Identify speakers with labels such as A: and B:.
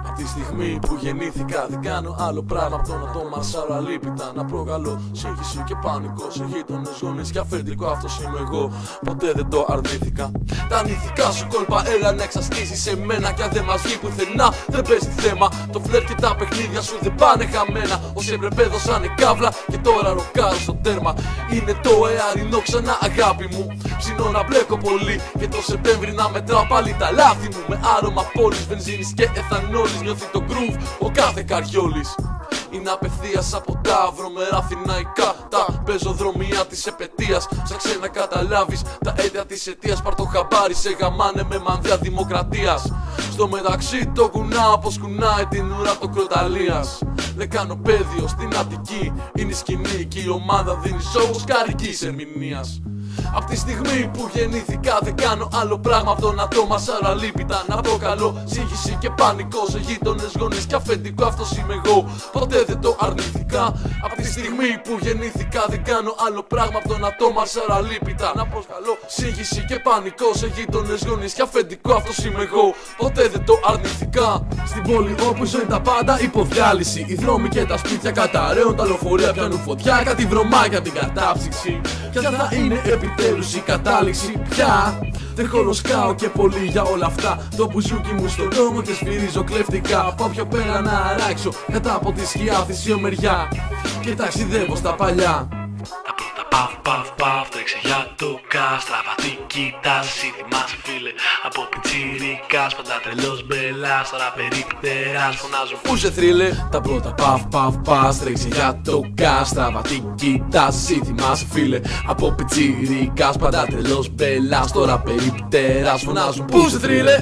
A: Απ' τη στιγμή που γεννήθηκα δεν κάνω άλλο πράγμα από το να το μασάρω αλίπητα. Να προκαλώ σύγχυση και πανικό σε γείτονες, γονείς και αφεντικό. Αυτός είμαι εγώ, ποτέ δεν το αρνήθηκα. Τα νηθικά σου κόλπα έλα να εξασκήσεις σε μένα. Κι αν δεν μας βγει πουθενά δεν παίζει θέμα. Το φλερ και τα παιχνίδια σου δεν πάνε χαμένα. Όσοι έπρεπε δώσανε κάβλα και τώρα ροκάρω στο τέρμα. Είναι το εαρινό ξανά αγάπη μου. Ψήνω να μπλέκω πολύ και το Σεπτέμβρη να μετράω πάλι τα λάθη μου. Με άρωμα πόλης, βενζίνης και εθανόλης νιώθει το groove ο κάθε καριόλης. Είναι απευθείας από τα βρωμερά αθηναϊκά τα πεζοδρομία της επαιτίας. Ψάξε να καταλάβεις τα αίτια της αιτίας. Πάρ' το χαμπάρι, σε γαμάνε με μανδύα δημοκρατίας. Στο μεταξύ το κουνάω πως κουνάει την ουρά το κροταλίας. Δεν κάνω πέδιο στην Αττική, είναι η σκηνή και η ομάδα δίνει show ως καρικής ερμηνείας. Απ' τη στιγμή που γεννήθηκα δεν κάνω άλλο πράγμα από το να το μασάρω αλίπητα. Να προκαλώ σύγχυση και πανικό σε γείτονες, γονείς και αφεντικό. Αυτός είμαι εγώ, ποτέ δεν το αρνήθηκα. Απ' τη στιγμή που γεννήθηκα δεν κάνω άλλο πράγμα από το να το μασάρω αλίπητα. Να προκαλώ σύγχυση και πανικό σε γείτονες, γονείς και αφεντικό. Αυτός είμαι εγώ, ποτέ δεν το αρνήθηκα. Στην πόλη όπου η ζωή τα πάντα υποδιάλυση. Οι δρόμοι και τα σπίτια καταραίουν, τα λεωφορεία πιάνουν φωτιά. Κάτι βρωμάκια την κατάψυξη. Κι αν θα είναι επιτέλους η κατάληξη πια. Δεν χολοσκάω και πολύ για όλα αυτά. Το μπουζούκι μου στον νόμο και σφυρίζω κλεφτικά. Πάω πιο πέρα να αράξω κατά από τη σκιά θυσιομεριά και ταξιδεύω στα παλιά.
B: Τα πρώτα παφ παφ παφ τρέξε για το κας. Τραβατή κοιτάς, εσύ θυμάσαι φίλε. Από πιτσιρικάς, πάντα τρελός μπελάς. Τώρα περίπτερας φωνάζω
A: πού σε θρύλε. Τα πρώτα παφ παφ παφ τρέξε για το κας. Τραβατή κοιτάς, εσύ θυμάσαι φίλε. Από πιτσιρικάς, πάντα τρελός μπελάς. Τώρα περίπτερας φωνάζουν πού σε θρύλε.